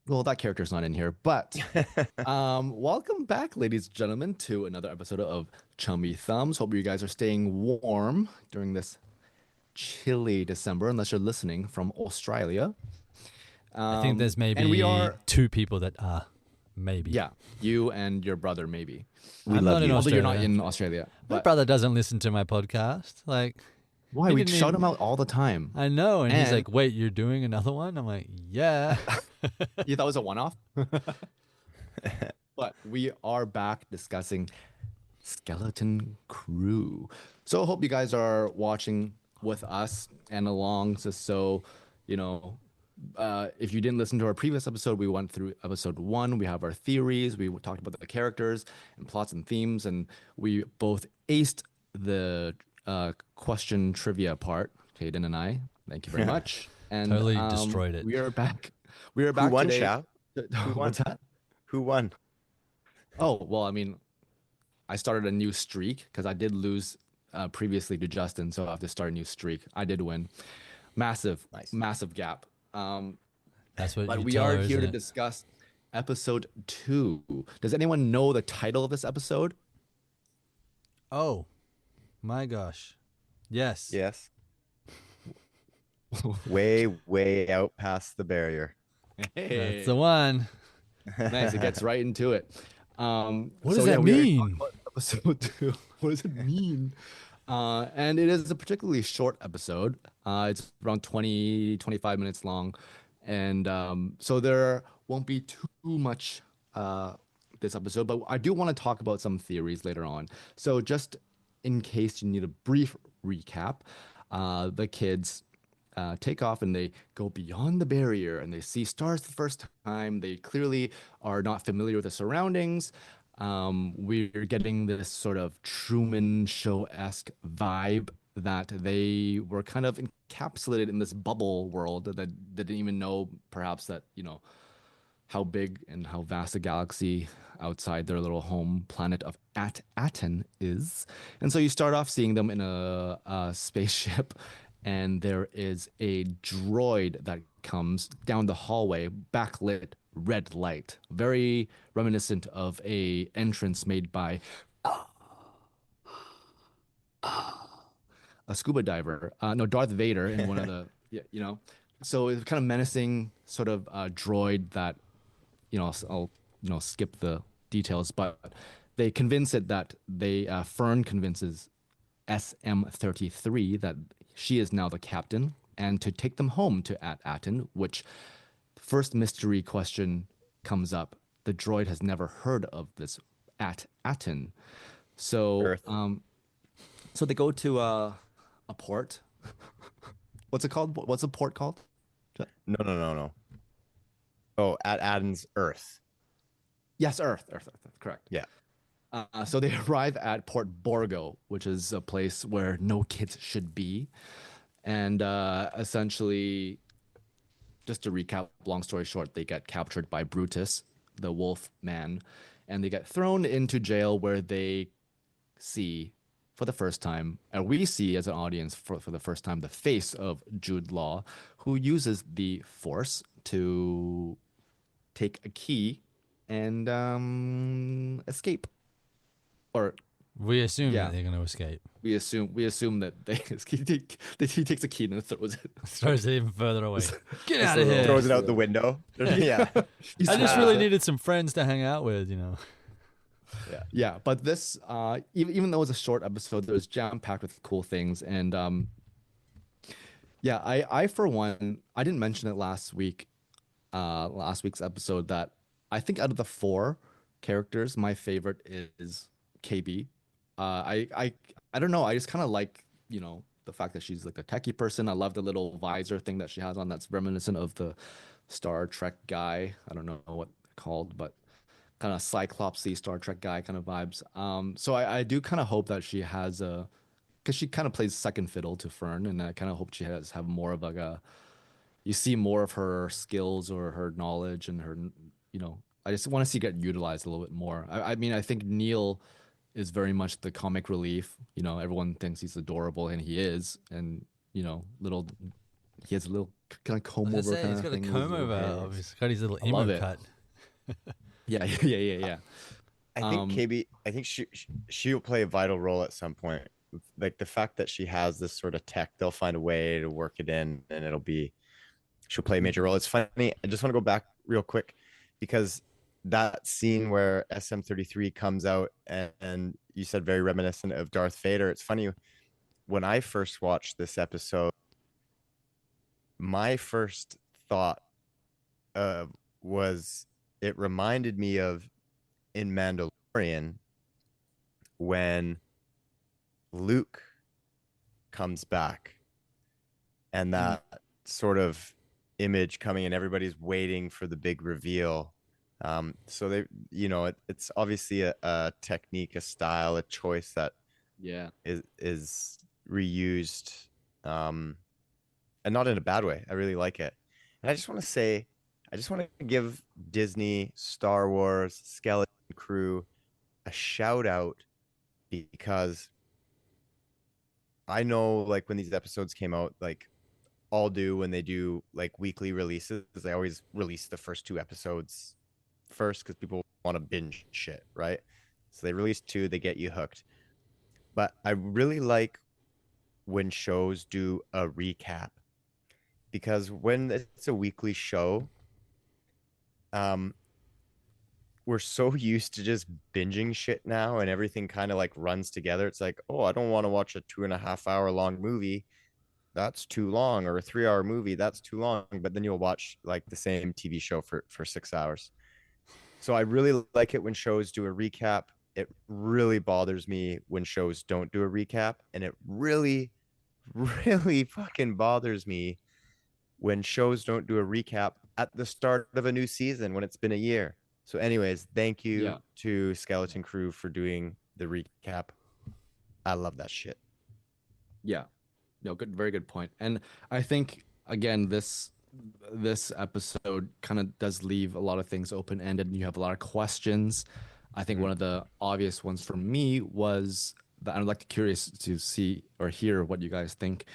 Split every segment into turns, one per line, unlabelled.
Well, that character's not in here, but welcome back, ladies and gentlemen, to another episode of Chummy Thumbs. Hope you guys are staying warm during this chilly December, unless you're listening from Australia.
I think there's
And we
maybe
are,
two people that are maybe.
yeah, you and your brother, maybe.
We
I'm
love
not in
you.
Although you're not
Australia.
in Australia.
My
But
brother doesn't listen to my podcast. Like,
why?
he
We
didn't
shout
even.
him out all the time.
I know, and he's
And
like, "Wait, you're doing another one?" I'm like, "Yeah."
you thought it was a one-off? But we are back discussing Skeleton Crew. So I hope you guys are watching with us and along. You know, if you didn't listen to our previous episode, we went through episode one. We have our theories. We talked about the characters and plots and themes, and we both aced the question trivia part. Hayden and I. Thank you very much. And
Totally destroyed it.
we are back. We are
Who
back
won,
today.
Shao? Who won?
What's that?
Who won?
Oh, well, I mean, I started a new streak because I did lose previously to Justin, so I have to start a new streak. I did win. Massive,
Nice.
massive gap.
That's what
But
you
we
tell
are
her,
here to
isn't it?
discuss episode 2. Does anyone know the title of this episode?
Oh, my gosh. Yes.
Yes. Way, way out past the barrier.
That's the one.
Nice. It gets right into it.
What does that mean?
Episode 2. What does it mean? And it is a particularly short episode. It's around 25 minutes long. And so there won't be too much this episode, but I do want to talk about some theories later on. So just in case you need a brief recap, the kids take off and they go beyond the barrier and they see stars the first time. They clearly are not familiar with the surroundings. We're getting this sort of Truman Show-esque vibe that they were kind of encapsulated in this bubble world that they didn't even know perhaps that, how big and how vast a galaxy outside their little home planet of Aten is. And so you start off seeing them in a spaceship, and there is a droid that comes down the hallway, backlit red light, very reminiscent of a entrance made by a scuba diver. No, Darth Vader in one of the, So it's kind of menacing sort of droid that, I'll skip the details, but they convince it that Fern convinces SM-33 that she is now the captain and to take them home to Aten, which first mystery question comes up. The droid has never heard of this Aten. So,
Earth.
so they go to a port. What's it called? What's a port called?
No. Oh, at Aden's Earth.
Yes, Earth. Correct.
Yeah.
So they arrive at Port Borgo, which is a place where no kids should be. And essentially, just to recap, long story short, they get captured by Brutus, the wolf man, and they get thrown into jail where they see for the first time, and we see as an audience for the first time, the face of Jude Law, who uses the Force to take a key and escape. Or
We assume
Yeah.
that they're going to escape.
we assume that that he takes a key and throws it.
Throws it even further away. Get
It's
out
a
of
little-
here.
Throws it out the window. Yeah.
I just really needed some friends to hang out with.
Yeah, but this even though it was a short episode, it was jam packed with cool things, and yeah, I for one, I didn't mention it last week's episode, that I think out of the 4 characters, my favorite is KB. I don't know, I just kind of like the fact that she's like a techie person. I love the little visor thing that she has on that's reminiscent of the Star Trek guy. I don't know what they're called, but kind of Cyclopsy Star Trek guy kind of vibes. So I do kind of hope that she has because she kind of plays second fiddle to Fern, and I kind of hope she have more of like you see more of her skills or her knowledge and her, I just want to see get utilized a little bit more. I mean, I think Neil is very much the comic relief. Everyone thinks he's adorable, and he is, and little He has a little kind of
I
comb
was
over
gonna say,
kind
he's
of
got a
thing. With
comb
his little
over.
hairs.
He's got his little
I love
emo
it.
cut.
Yeah, yeah.
I think
Um,
KB, I think she'll play a vital role at some point. Like the fact that she has this sort of tech, they'll find a way to work it in, and she'll play a major role. It's funny. I just want to go back real quick because that scene where SM-33 comes out and you said very reminiscent of Darth Vader. It's funny when I first watched this episode, my first thought uh, was it reminded me of in Mandalorian when Luke comes back and that sort of image coming and everybody's waiting for the big reveal. So they, it's obviously a technique, a style, a choice that
yeah,
is reused, and not in a bad way. I really like it. And I just want to say, I just want to give Disney, Star Wars, Skeleton Crew a shout out because I know like when these episodes came out, like all do when they do like weekly releases, they always release the first two episodes first because people want to binge shit, right? So they release two, they get you hooked. But I really like when shows do a recap because when it's a weekly show, um, we're so used to just binging shit now and everything kind of like runs together. It's like, oh, I don't want to watch a 2.5 hour long movie. That's too long, or a 3 hour movie. That's too long. But then you'll watch like the same TV show for 6 hours. So I really like it when shows do a recap. It really bothers me when shows don't do a recap. And it really, really fucking bothers me when shows don't do a recap at the start of a new season when it's been a year. So, anyways, thank
yeah,
you to Skeleton Crew for doing the recap. I love that shit.
yeah. No, good, very good point. And I think again, this episode kind of does leave a lot of things open ended, and you have a lot of questions. I think one of the obvious ones for me was that I'd like to curious to see or hear what you guys think.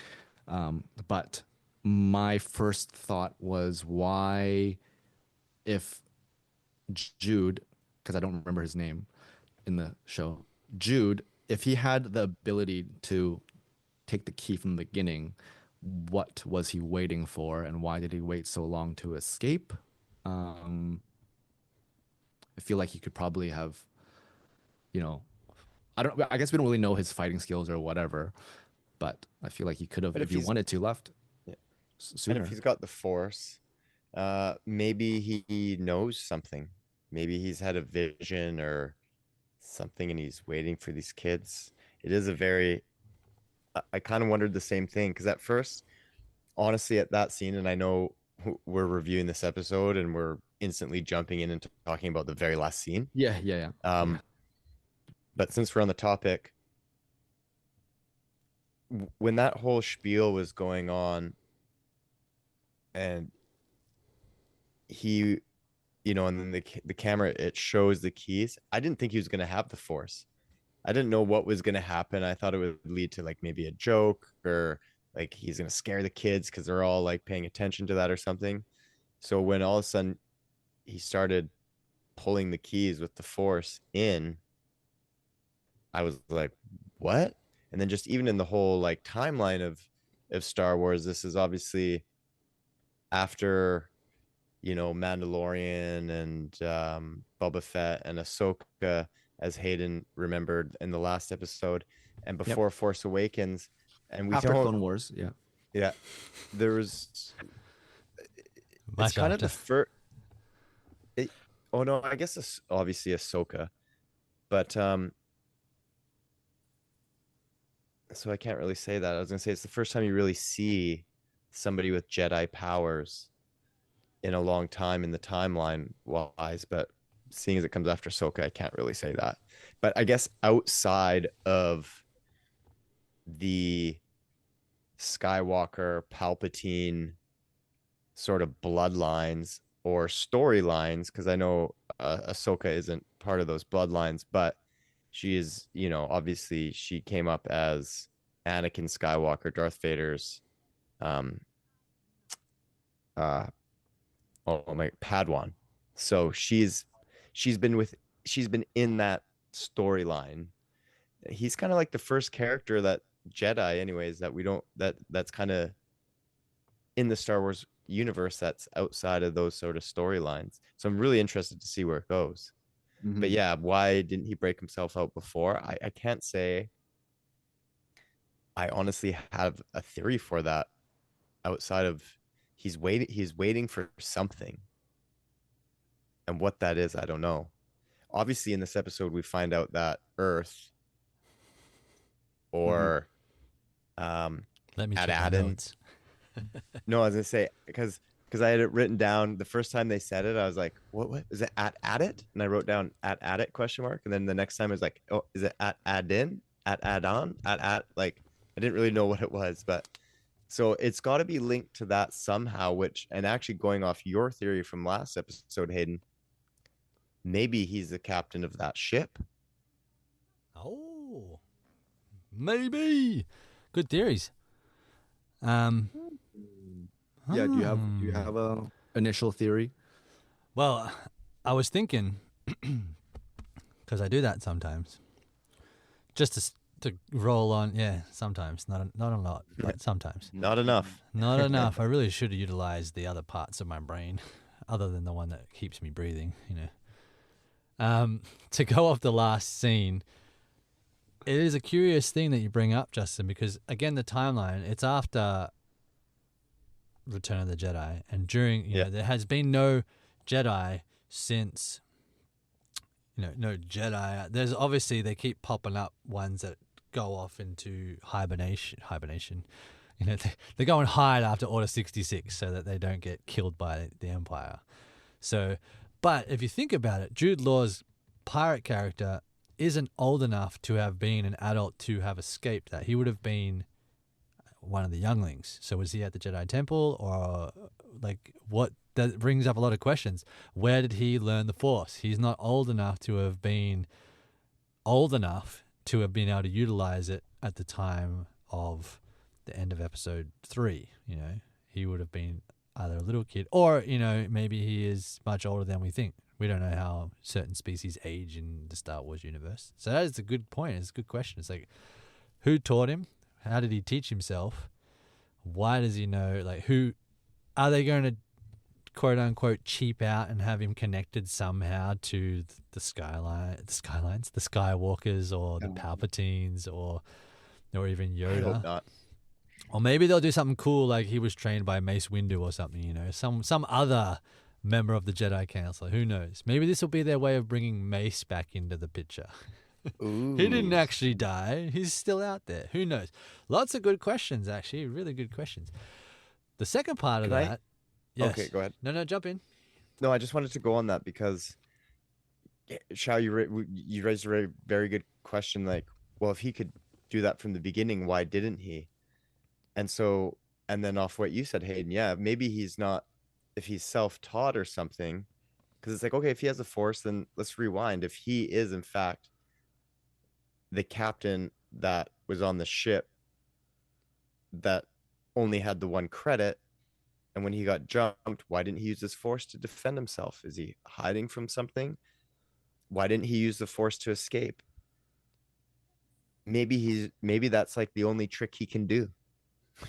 But my first thought was why, if Jude, because I don't remember his name in the show, Jude, if he had the ability to take the key from the beginning, what was he waiting for, and why did he wait so long to escape? Um, I feel like he could probably have, you know, I don't. I guess we don't really know his fighting skills or whatever, but I feel like he could have,
But
if
if
he
he's
wanted to, left
yeah, and if
sooner.
he's got the force, maybe he knows something. Maybe he's had a vision or something, and he's waiting for these kids. It is a very. I kind of wondered the same thing because at first, honestly, at that scene, and I know we're reviewing this episode and we're instantly jumping in and talking about the very last scene.
Yeah.
But since we're on the topic, when that whole spiel was going on and he, and then the camera, it shows the keys. I didn't think he was going to have the force. I didn't know what was going to happen. I thought it would lead to like maybe a joke or like he's going to scare the kids because they're all like paying attention to that or something. So when all of a sudden he started pulling the keys with the force in, I was like, what? And then just even in the whole like timeline of Star Wars, this is obviously after Mandalorian and Boba Fett and Ahsoka, as Hayden remembered in the last episode, and
Yep.
before Force Awakens, and we
After
don't.
Clone Wars, yeah.
Yeah, there was.
Much
It's kind of
after.
the first. Oh no, I guess it's obviously Ahsoka, but so I can't really say that. I was gonna say it's the first time you really see somebody with Jedi powers in a long time in the timeline wise, but seeing as it comes after Ahsoka, I can't really say that. But I guess outside of the Skywalker, Palpatine sort of bloodlines or storylines, because I know Ahsoka isn't part of those bloodlines, but she is, obviously she came up as Anakin Skywalker, Darth Vader's uh oh my Padawan. So she's been with she's been in that storyline. He's kind of like the first character that Jedi, anyways, that we don't that's kind of in the Star Wars universe that's outside of those sort of storylines. So I'm really interested to see where it goes. But
Mhm.
yeah, why didn't he break himself out before? I can't say I honestly have a theory for that outside of he's waiting for something. And what that is, I don't know. Obviously in this episode we find out that Earth or
Let me
at
check my
Adden.
notes.
No, I was gonna say because I had it written down the first time they said it, I was like, what is it at it? And I wrote down at it question mark. And then the next time I was like, oh, is it at Adin? At add-on? At like I didn't really know what it was, but so it's gotta be linked to that somehow, which and actually going off your theory from last episode, Hayden, maybe he's the captain of that ship.
Oh, maybe. Good theories. Um,
Yeah, do you have a initial theory?
Well, I was thinking, because I do that sometimes, just to roll on. Yeah, sometimes, not a lot, but sometimes.
Not enough.
Not enough. I really should have utilized the other parts of my brain, other than the one that keeps me breathing. To go off the last scene, it is a curious thing that you bring up, Justin, because again, the timeline, it's after Return of the Jedi, and during there has been no Jedi since no Jedi. There's obviously they keep popping up ones that go off into hibernation. They go and hide after Order 66 so that they don't get killed by the Empire. So, but if you think about it, Jude Law's pirate character isn't old enough to have been an adult to have escaped that. He would have been one of the younglings. So was he at the Jedi Temple, or like what? That brings up a lot of questions. Where did he learn the Force? He's not old enough to have been able to utilize it at the time of the end of episode 3. He would have been either a little kid or, maybe he is much older than we think. We don't know how certain species age in the Star Wars universe. So that is a good point. It's a good question. It's like, who taught him? How did he teach himself? Why does he know? Like, who are they going to quote unquote cheap out and have him connected somehow to the Skywalkers, or the Palpatines, or even Yoda?
I hope not.
Or maybe they'll do something cool, like he was trained by Mace Windu or something. Some other member of the Jedi Council. Who knows? Maybe this will be their way of bringing Mace back into the picture.
Ooh.
He didn't actually die. He's still out there. Who knows? Lots of good questions, actually. Really good questions. The second part of that. Yes.
Okay, go ahead.
No, jump in.
No, I just wanted to go on that because, Shao, you raised a very, very good question. Like, well, if he could do that from the beginning, why didn't he? And so, and then off what you said, Hayden, yeah, maybe he's not, if he's self-taught or something, because it's like, okay, if he has the Force, then let's rewind. If he is, in fact, the captain that was on the ship that only had the one credit, and when he got jumped, why didn't he use his Force to defend himself? Is he hiding from something? Why didn't he use the Force to escape? Maybe that's like the only trick he can do.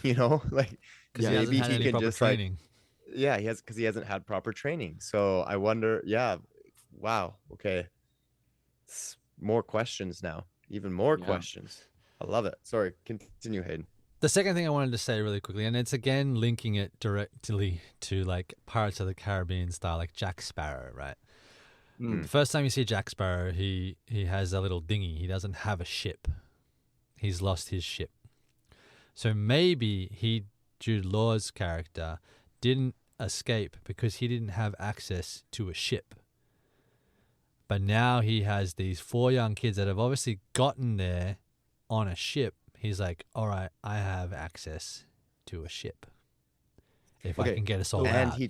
Like,
because he hasn't had any proper training.
He has, because he hasn't had proper training. So I wonder, wow, okay, more questions now, even more questions. I love it. Sorry, continue, Hayden.
The second thing I wanted to say really quickly, and it's again linking it directly to like Pirates of the Caribbean style, like Jack Sparrow, right? The first time you see Jack Sparrow, he has a little dinghy. He doesn't have a ship. He's lost his ship. So maybe Jude Law's character, didn't escape because he didn't have access to a ship. But now he has these 4 young kids that have obviously gotten there on a ship. He's like, all right, I have access to a ship. If I can get us all out.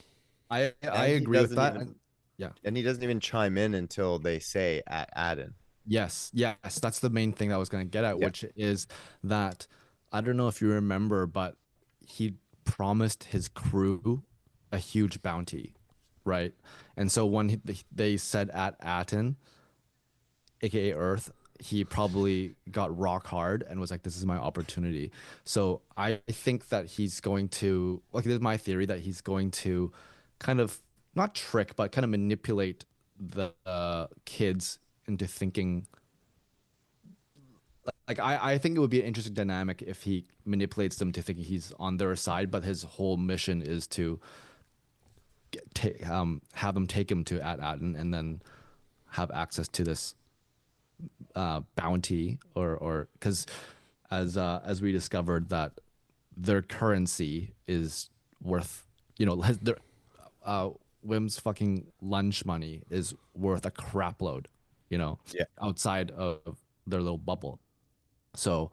I agree with that.
And he doesn't even chime in until they say at Adden.
Yes, that's the main thing that I was going to get at, which is that I don't know if you remember, but he promised his crew a huge bounty, right? And so when they said at Aten, aka Earth, he probably got rock hard and was like, "This is my opportunity." So I think that he's going to, like, this is my theory that he's going to kind of not trick, but kind of manipulate the kids into thinking. Like I think it would be an interesting dynamic if he manipulates them to think he's on their side, but his whole mission is to have them take him to At Aten and then have access to this bounty, or because as we discovered that their currency is worth, their Wim's fucking lunch money is worth a crap load,
Yeah.
outside of their little bubble. So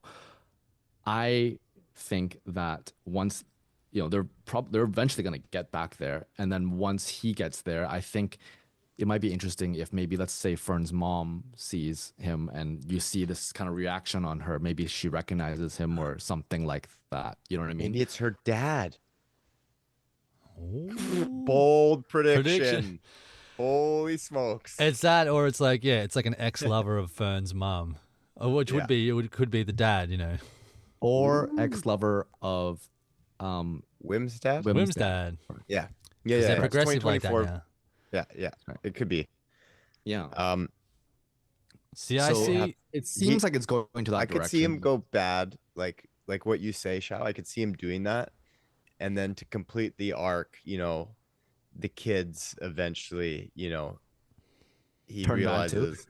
I think that once, they're eventually going to get back there, and then once he gets there, I think it might be interesting if maybe, let's say, Fern's mom sees him and you see this kind of reaction on her. Maybe she recognizes him or something like that. You know what I mean?
Maybe it's her dad.
Ooh.
Bold prediction. Holy smokes.
It's that, or it's like, it's like an ex-lover of Fern's mom, which would be, could be the dad,
Or ex-lover of
Wim's dad?
Wim's dad.
Yeah.
They're
Yeah.
progressive like that
2024.
now.
Yeah. It could be.
Yeah.
See, I see.
It seems like it's going to that
I
direction.
could see him go bad, like what you say, Shao. I could see him doing that, and then to complete the arc, the kids eventually, he
Turn bad too.
realizes,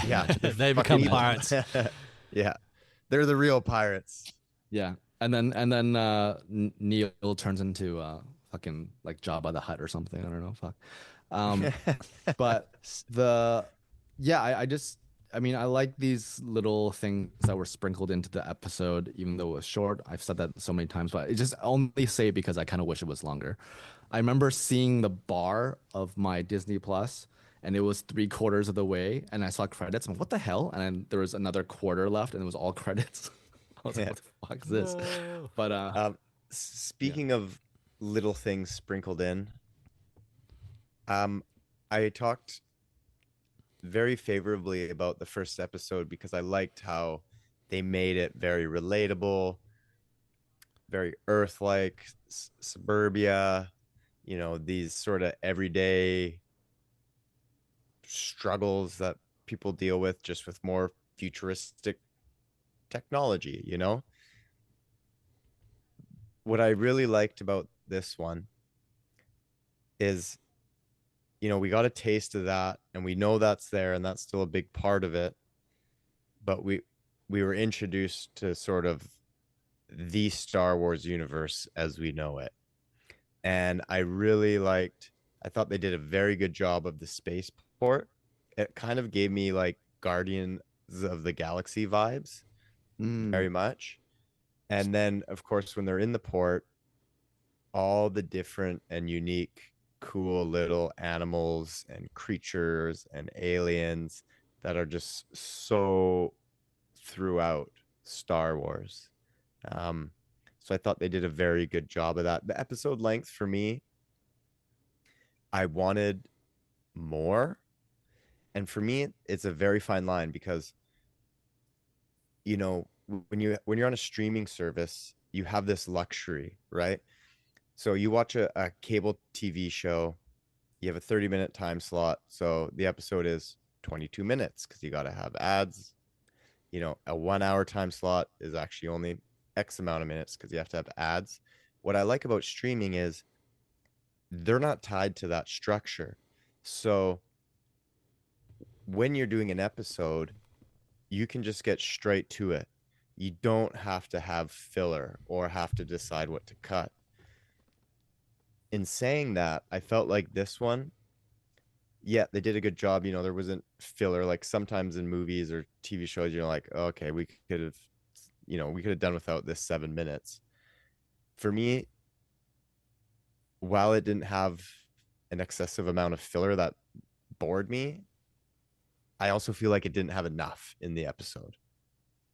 Yeah,
they're
they become
fucking
pirates.
Yeah, they're the real pirates.
Yeah. And then Neil turns into fucking like Jabba the Hutt or something. I don't know. Fuck. But I mean, I like these little things that were sprinkled into the episode, even though it was short. I've said that so many times, but I just only say it because I kind of wish it was longer. I remember seeing the bar of my Disney Plus, and it was 3/4 of the way, and I saw credits. I'm like, what the hell? And then there was another quarter left, and it was all credits. I was like, what the fuck is this?
No.
But
Speaking of little things sprinkled in, I talked very favorably about the first episode because I liked how they made it very relatable, very Earth-like, suburbia, these sort of everyday struggles that people deal with, just with more futuristic technology. What I really liked about this one is, we got a taste of that, and we know that's there, and that's still a big part of it. But we were introduced to sort of the Star Wars universe as we know it. And I thought they did a very good job of the spaceport. It kind of gave me like Guardians of the Galaxy vibes, very much. And then, of course, when they're in the port, all the different and unique, cool little animals and creatures and aliens that are just so throughout Star Wars. So I thought they did a very good job of that. The episode length for me, I wanted more. And for me, it's a very fine line because, when you're on a streaming service, you have this luxury, right? So you watch a cable TV show, you have a 30-minute time slot. So the episode is 22 minutes because you got to have ads. A 1 hour time slot is actually only X amount of minutes because you have to have ads. What I like about streaming is they're not tied to that structure. So when you're doing an episode, you can just get straight to it. You don't have to have filler or have to decide what to cut. In saying that, I felt like this one, they did a good job. There wasn't filler. Like sometimes in movies or TV shows, you're like, oh, okay, we could have done without this 7 minutes. For me, while it didn't have an excessive amount of filler that bored me, I also feel like it didn't have enough in the episode.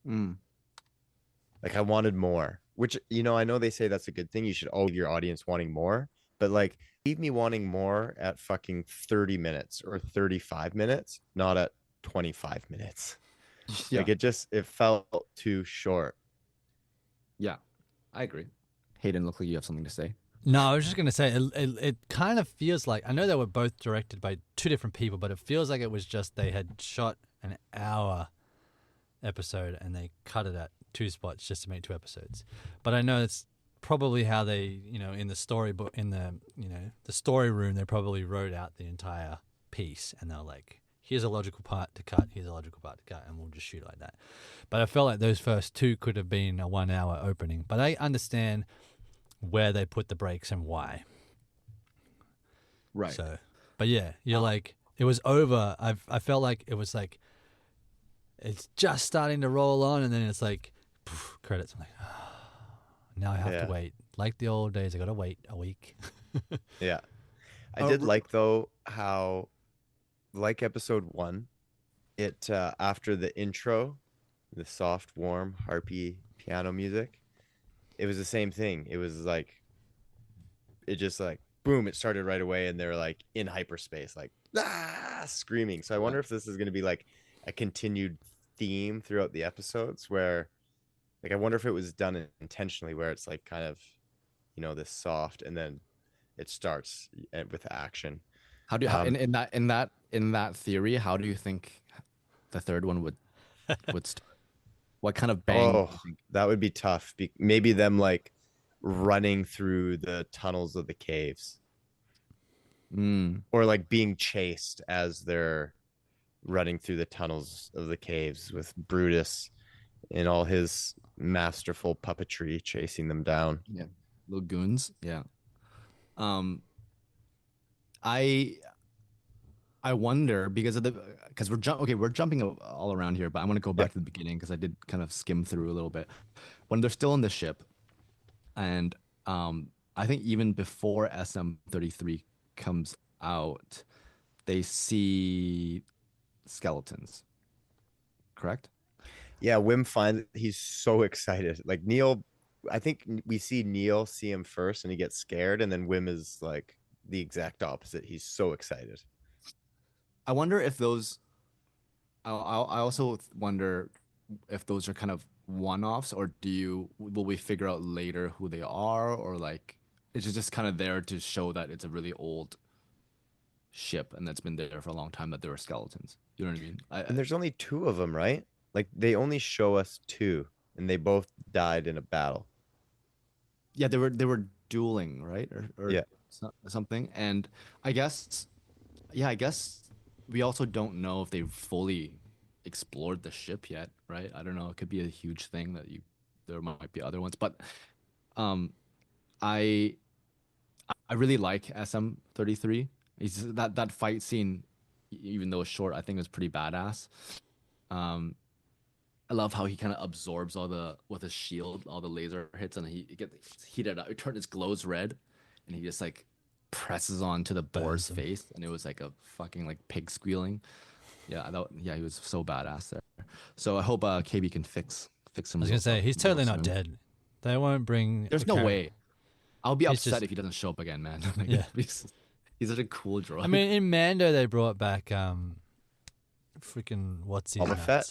Like I wanted more, which, I know they say that's a good thing. You should always leave your audience wanting more, but like leave me wanting more at fucking 30 minutes or 35 minutes, not at 25 minutes.
Yeah.
Like it felt too short.
Yeah. I agree. Hayden, look like you have something to say.
No, I was just gonna say it kind of feels like, I know they were both directed by two different people, but it feels like it was just they had shot an hour episode and they cut it at two spots just to make two episodes. But I know it's probably how they, in the storybook, in the the story room, they probably wrote out the entire piece and they're like, here's a logical part to cut, here's a logical part to cut, and we'll just shoot like that. But I felt like those first two could have been a 1 hour opening. But I understand where they put the breaks and why.
Right.
So, but yeah, you're like, it was over. I felt like it was like, it's just starting to roll on, and then it's like, poof, credits. I'm like, now I have to wait. Like the old days, I got to wait a week.
Yeah. I did like, though, how, like episode 1, it, after the intro, the soft, warm, harpy piano music, it was the same thing. It was like, it just like, boom, it started right away, and they're like in hyperspace, like, screaming. So I wonder if this is going to be like a continued theme throughout the episodes where, like, I wonder if it was done intentionally, where it's like kind of, this soft, and then it starts with action.
How do you, in that theory, how do you think the third one would start? What kind of bang?
Oh, that would be tough. Maybe them like running through the tunnels of the caves, or like being chased as they're running through the tunnels of the caves with Brutus in all his masterful puppetry chasing them down.
Yeah, little goons. Yeah. I wonder because we're jumping all around here, but I want to go back to the beginning because I did kind of skim through a little bit when they're still on the ship, and I think even before SM-33 comes out, they see skeletons. Correct?
Yeah, Wim finds he's so excited. Like Neil, I think we see Neil see him first, and he gets scared, and then Wim is like the exact opposite. He's so excited.
I wonder if those. I also wonder if those are kind of one-offs, or will we figure out later who they are, or like it's just kind of there to show that it's a really old ship and that's been there for a long time, that there are skeletons. You know what I mean?
And there's only 2 of them, right? Like they only show us 2, and they both died in a battle.
Yeah, they were dueling, right? Or something. And I guess we also don't know if they've fully explored the ship yet, right? I don't know. It could be a huge thing that there might be other ones, but I really like SM-33. It's that fight scene, even though it's short, I think is pretty badass. I love how he kind of absorbs with his shield, all the laser hits, and he gets heated up. It turns, it glows red, and he just like presses onto the boar's face, and it was like a fucking like pig squealing. Yeah, he was so badass there. So I hope KB can fix him.
I was gonna say he's totally not dead. They won't bring.
There's no way. I'll be upset if he doesn't show up again, man. Like,
yeah,
he's such a cool droid.
I mean, in Mando they brought back freaking what's his name?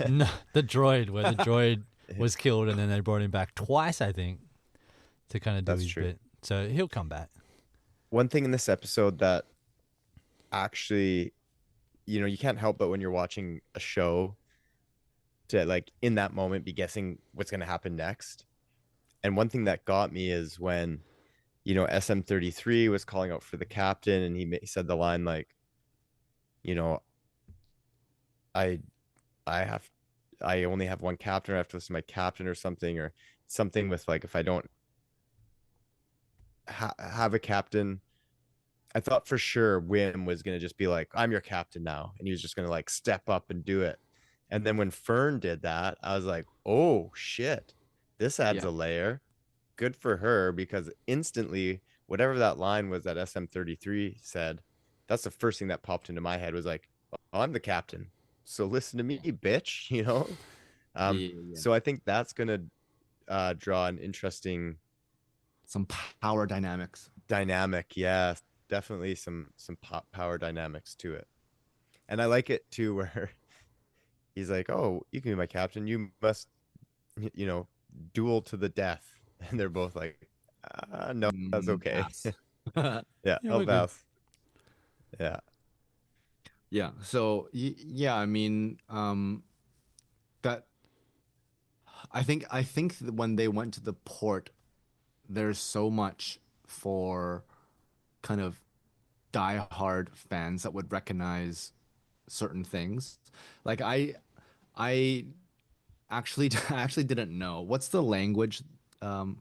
No, the droid, where the droid was killed, and then they brought him back twice, I think, to kind of do his bit. So he'll come back.
One thing in this episode that actually, you can't help but when you're watching a show to like in that moment be guessing what's going to happen next. And one thing that got me is when, SM-33 was calling out for the captain, and he said the line like, I only have one captain, or I have to listen to my captain, or something with like, if I don't have a captain. I thought for sure Wim was going to just be like, I'm your captain now. And he was just going to like step up and do it. And then when Fern did that, I was like, oh shit, this adds a layer. Good for her, because instantly, whatever that line was that SM-33 said, that's the first thing that popped into my head, was like, oh, I'm the captain, so listen to me, bitch, So I think that's going to draw an interesting,
some power dynamics
dynamic. Yeah, definitely some pop power dynamics to it. And I like it too where he's like, "Oh, you can be my captain. You must, you know, duel to the death." And they're both like, "No, that's okay."
Pass.
Yeah,
Yeah,
I'll
we're good.
pass. Yeah.
Yeah. So yeah, I mean, that I think that when they went to the port, there's so much for kind of die-hard fans that would recognize certain things. Like I actually I actually didn't know what's the language. Um,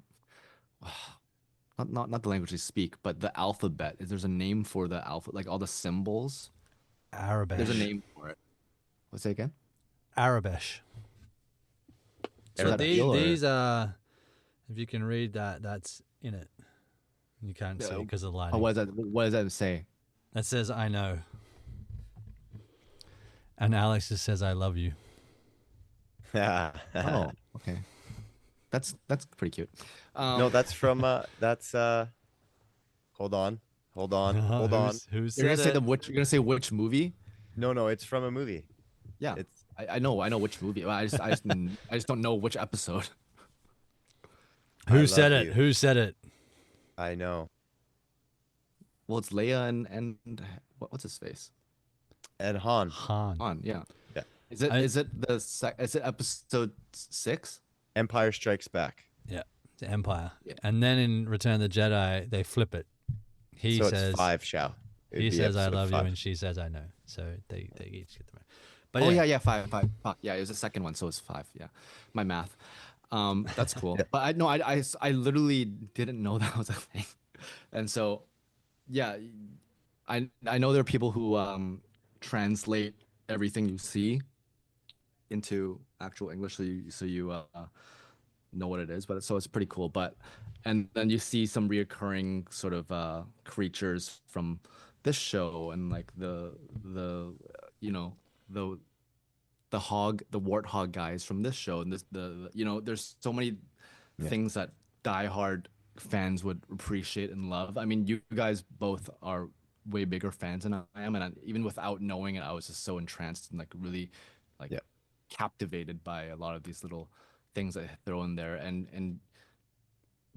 not the language they speak, but the alphabet. There's a name for the alphabet, like all the symbols. There's a
Arabesh.
name for it. What's that again?
Arabesh.
Is
So
that
Arabic.
these
real or
these are, if you can read that, that's in it. You can't see
uh,
because of the
oh,
lighting.
what does that say?
That says "I know," and Alex just says "I love you."
Oh, okay. That's pretty cute.
No,
Um,
that's from hold on. Hold on. Hold on.
Who
you're gonna
said
say
it?
the which you're gonna say which movie?
No, it's from a movie.
Yeah,
It's
I know which movie. I just don't know which episode.
I
Who said
love
it?
you.
Who said it?
I know.
Well, it's Leia and what's his face?
And Han.
Han.
On, yeah.
Yeah.
I,
Is it episode 6?
Empire Strikes Back.
yeah, the Empire.
Yeah.
And then in Return of the Jedi, they flip it. He
So
says
it's 5, Shao. It'd
he
be
says I
episode
love you,
5.
and she says I know. So they each get the right. But
Oh
yeah,
yeah, 5. Yeah, it was the second one, so it's 5. Yeah, my math. That's cool.
Yeah.
But I literally didn't know that was a thing, and so yeah, I know there are people who translate everything you see into actual English, so you know what it is. But so it's pretty cool. But and then you see some reoccurring sort of creatures from this show and like the you know the the warthog guys from this show and this there's so many
Yeah.
things that diehard fans would appreciate and love. I mean, you guys both are way bigger fans than I am, and even without knowing it, I was just so entranced and like really like
Yeah.
captivated by a lot of these little things that I throw in there. And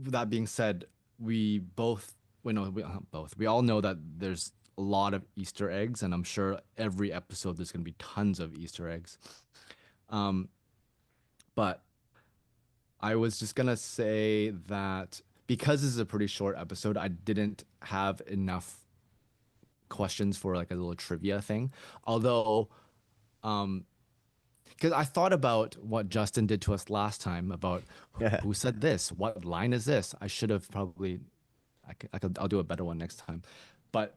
with that being said, we both we know we not both we all know that there's a lot of Easter eggs, and I'm sure every episode there's going to be tons of Easter eggs. Um, but I was just gonna say that because this is a pretty short episode, I didn't have enough questions for like a little trivia thing. Although, um, because I thought about what Justin did to us last time about
Yeah.
who said this, what line is this? I should have probably, I'll do a better one next time. But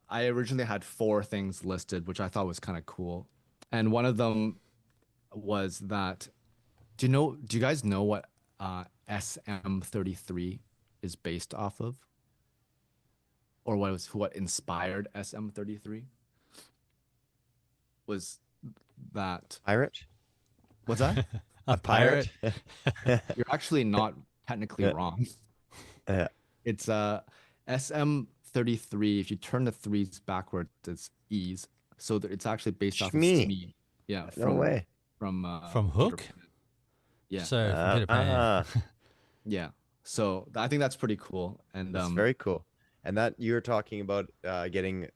I originally had 4 things listed, which I thought was kind of cool, and one of them was that do you guys know what SM-33 is based off of? Or what inspired SM-33? Was that
Pirate?
what's that?
a pirate.
You're actually not technically
Yeah.
wrong.
Yeah.
It's SM-33. If you turn the threes backwards, it's E's. So it's actually based off of
Shmee.
Smee. Yeah,
No way.
from
From
Peter
Hook?
Pan. Yeah.
So from Peter Pan.
Yeah. So I think that's pretty cool. And
That's very cool. And that you were talking about getting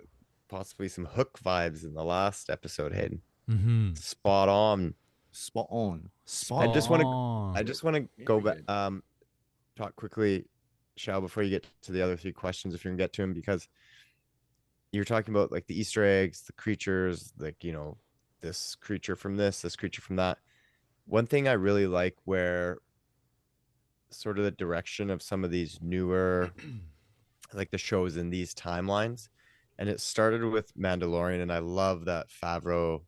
possibly some Hook vibes in the last episode, Hayden.
Mm-hmm.
Spot on.
spot on.
I
Spot
just want to
on.
I just want to go
Very
back
good.
talk quickly, Shao, before you get to the other 3 questions if you can get to them, because you're talking about like the Easter eggs, the creatures, like, this creature from this creature from that. One thing I really like where sort of the direction of some of these newer like the shows in these timelines, and it started with Mandalorian, and I love that Favreau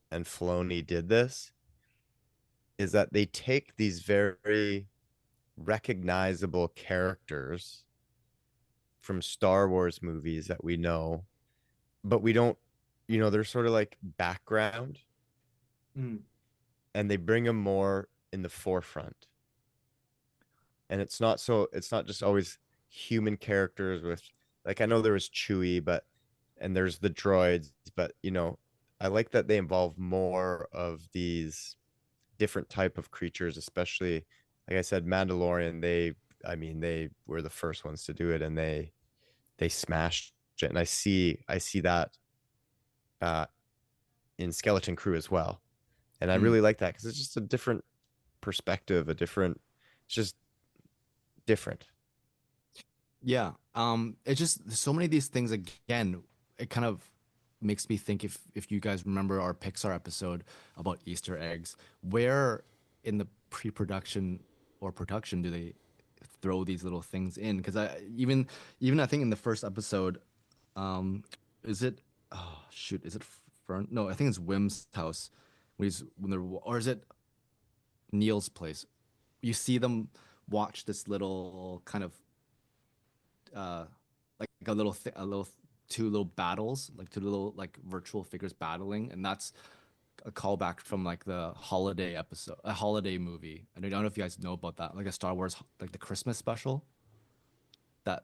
and Filoni did this, is that they take these very recognizable characters from Star Wars movies that we know, but we don't, they're sort of like background, and they bring them more in the forefront. And it's not just always human characters with, like, I know there was Chewie, and there's the droids, but I like that they involve more of these different type of creatures, especially like I said, Mandalorian. They were the first ones to do it, and they smashed it. And I see that uh, in Skeleton Crew as well, and I
Mm.
really like that because it's just a different perspective, it's just different.
Yeah. It's just there's so many of these things again. It kind of makes me think if you guys remember our Pixar episode about Easter eggs, where in the pre-production or production do they throw these little things in? Because I think in the first episode, is it oh shoot, is it Fern? No, I think it's Wim's house when they're or is it Neil's place? You see them watch this little kind of uh like a little two little battles, like two little like virtual figures battling, and that's a callback from like the holiday episode, a holiday movie. And I don't know if you guys know about that, like a Star Wars, like the Christmas special that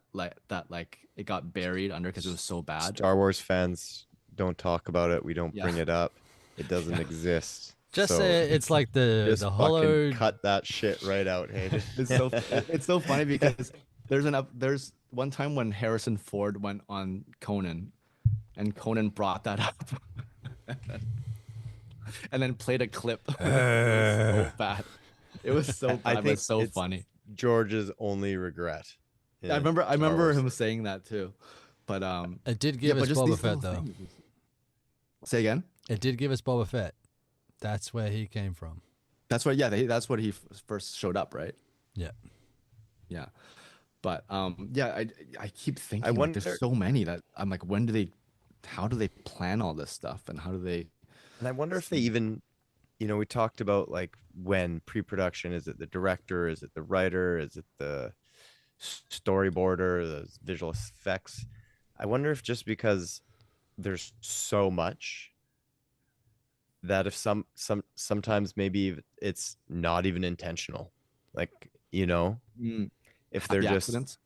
it got buried under because it was so bad.
Star Wars fans don't talk about it. We don't
Yeah.
bring it up. It doesn't exist.
Just
So
say it's like the
just
hollow.
fucking cut that shit right out. Hey,
It's so funny because there's one time when Harrison Ford went on Conan, and Conan brought that up, and then played a clip. It was so bad. It was so bad.
I
But
think
it's so
it's
funny.
George's only regret.
I remember him saying that too, but
It did give us
just
Boba
these
Fett
little
though.
things. Say again.
It did give us Boba Fett. That's where he came from.
That's what. Yeah, that's what he first showed up, right?
Yeah.
Yeah, but yeah, I keep thinking
I
like,
wonder.
there's so many that I'm like, how do they plan all this stuff, and how do they?
And I wonder if they even, we talked about like when pre-production, is it the director, is it the writer, is it the storyboarder, the visual effects? I wonder if just because there's so much that if sometimes maybe it's not even intentional, like
Mm,
if they're
happy
just
accidents.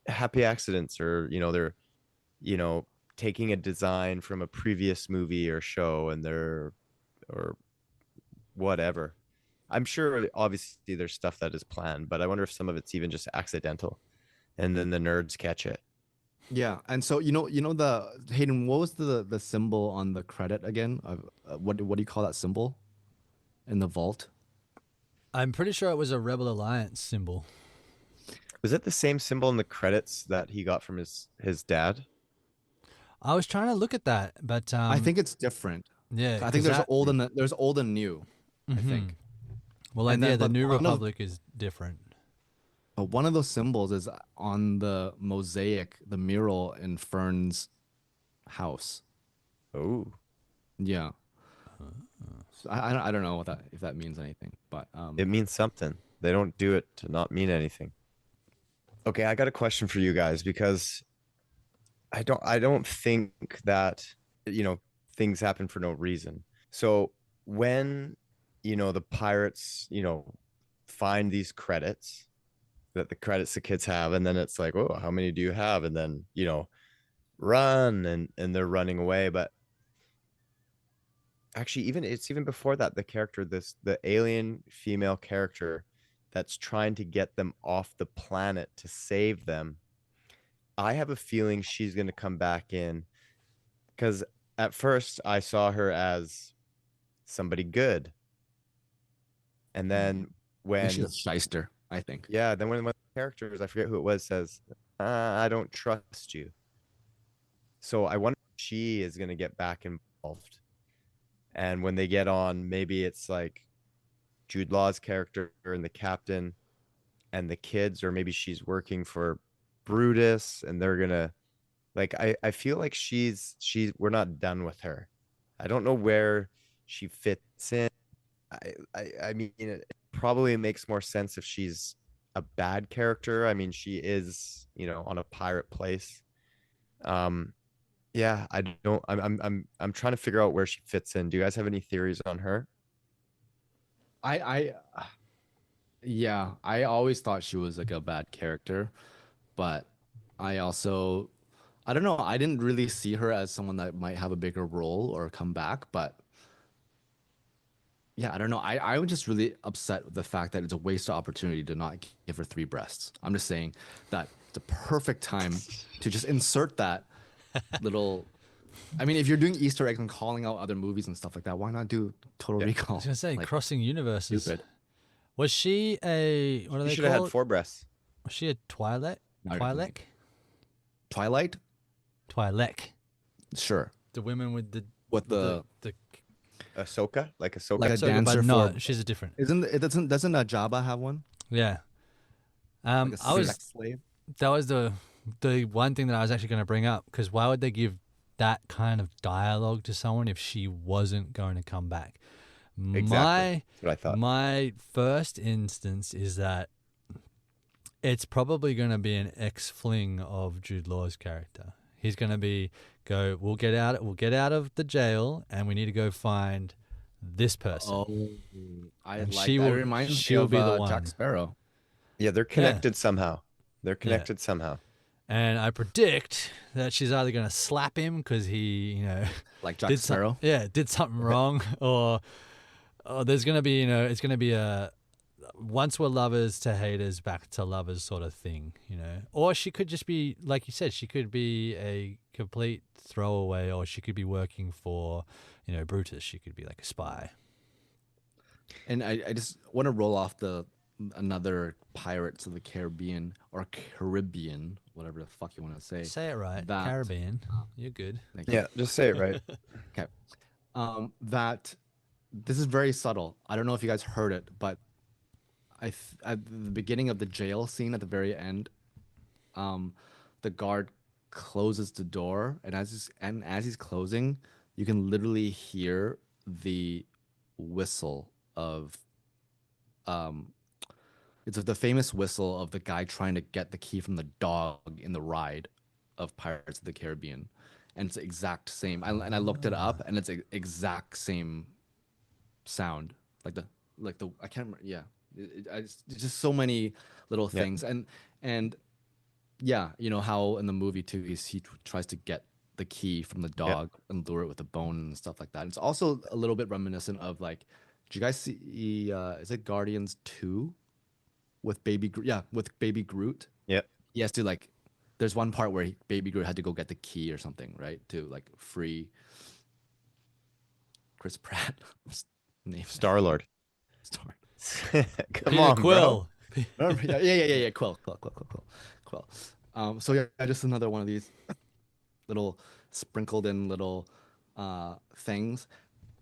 happy accidents, or they're taking a design from a previous movie or show, and they're or whatever. I'm sure obviously there's stuff that is planned, but I wonder if some of it's even just accidental, and then the nerds catch it.
Yeah, and so the Hayden, what was the symbol on the credit again? What do you call that symbol in the vault?
I'm pretty sure it was a Rebel Alliance symbol.
Was it the same symbol in the credits that he got from his dad?
I was trying to look at that, but
I think it's different.
yeah,
I think
'cause
there's old and new. I
Mhm.
think.
Well, like,
And then-
yeah, the
but
New
one of-
Republic is different.
But one of those symbols is on the mosaic, the mural in Fern's house.
Oh,
Yeah. So I don't know if that means anything, but
it means something. They don't do it to not mean anything. Okay, I got a question for you guys, because I don't think that things happen for no reason. So when the pirates find these credits, the credits the kids have, and then it's like, oh, how many do you have? And then run, and they're running away. But actually, it's even before that, the alien female character that's trying to get them off the planet to save them, I have a feeling she's going to come back in, because at first I saw her as somebody good, and then when
she's a shyster, I think.
yeah, then when one of the characters, I forget who it was, says, I don't trust you. So I wonder if she is going to get back involved. And when they get on, maybe it's like Jude Law's character and the captain and the kids, or maybe she's working for Brutus, and they're going to, like, I feel like we're not done with her. I don't know where she fits in. I mean, it probably makes more sense if she's a bad character. I mean, she is, on a pirate place. Yeah, I don't. I'm trying to figure out where she fits in. Do you guys have any theories on her?
Yeah, I always thought she was like a bad character, but I also, I don't know. I didn't really see her as someone that might have a bigger role or come back, but yeah, I don't know. I was just really upset with the fact that it's a wasted opportunity to not give her three breasts. I'm just saying that it's a perfect time to just insert that little. I mean, if you're doing Easter eggs and calling out other movies and stuff like that, why not do Total
Yeah.
I
Recall?
was gonna say
Like,
crossing universes.
stupid.
Was she a what do
You
they
should have
call
had
it?
4 breasts.
Was she a Twi'lek?
Now you're
Twi'lek?
Twilight?
Twi'lek.
Sure.
The women with
With the
the
Ahsoka, like Ahsoka.
like a
so,
dancer
but no,
for
she's a different.
doesn't Jabba have one?
Yeah.
Like a
I was
sex slave?
that was the one thing that I was actually going to bring up because why would they give that kind of dialogue to someone if she wasn't going to come back?
Exactly. That's what I thought.
My first instance is that it's probably going to be an ex-fling of Jude Law's character. He's going to we'll get out of the jail and we need to go find this person.
Oh, I
And
like
she
that. It
will-
reminds me
she'll
of
be the one.
Jack Sparrow.
Yeah, they're connected somehow. They're connected somehow.
And I predict that she's either going to slap him because he,
Like Jack
did
Sparrow.
did something wrong, or there's going to be, it's going to be a once we're lovers to haters, back to lovers sort of thing, Or she could just be, like you said, she could be a complete throwaway, or she could be working for, Brutus. She could be like a spy.
And I just want to roll off another Pirates of the Caribbean or Caribbean, whatever the fuck you want to say.
Say it right,
That-
Caribbean. You're good.
Thank you.
Yeah, just say it right.
Okay. That this is very subtle. I don't know if you guys heard it, but at the beginning of the jail scene at the very end, the guard closes the door, and as he's closing, you can literally hear the whistle of it's the famous whistle of the guy trying to get the key from the dog in the ride of Pirates of the Caribbean, and it's the exact same. And I looked it up, and it's exact same sound, like the I can't remember. Yeah, it's just so many little
Yeah.
things, and yeah, how in the movie too, he tries to get the key from the dog and lure it with a bone and stuff like that. It's also a little bit reminiscent of like, did you guys see? Is it Guardians 2 with Baby Groot? Yeah, with Baby Groot.
Yep.
He has to like. There's one part where Baby Groot had to go get the key or something, right, to like free Chris Pratt. Name
Star-Lord.
Star.
Come
Peter
on,
Quill.
Yeah. Quill. So yeah, just another one of these little sprinkled in little things.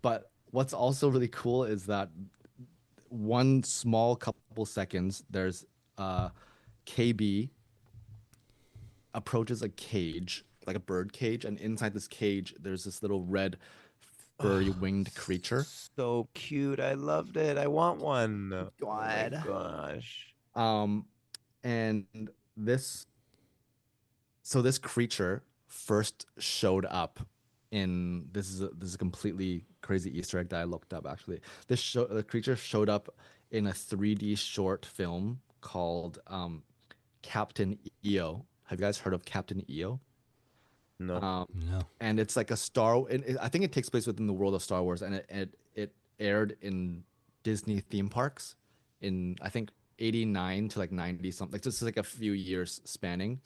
But what's also really cool is that one small couple seconds, there's KB approaches a cage, like a bird cage, and inside this cage, there's this little red furry winged creature.
So cute. I loved it. I want one.
God.
Oh my gosh.
And this creature first showed up in this is a completely crazy Easter egg that I looked up actually. The creature showed up in a 3D short film called Captain EO. Have you guys heard of Captain EO?
No.
No.
And it's like I think it takes place within the world of Star Wars, and it aired in Disney theme parks in I think 89 to like 90 something. Like just like a few years spanning.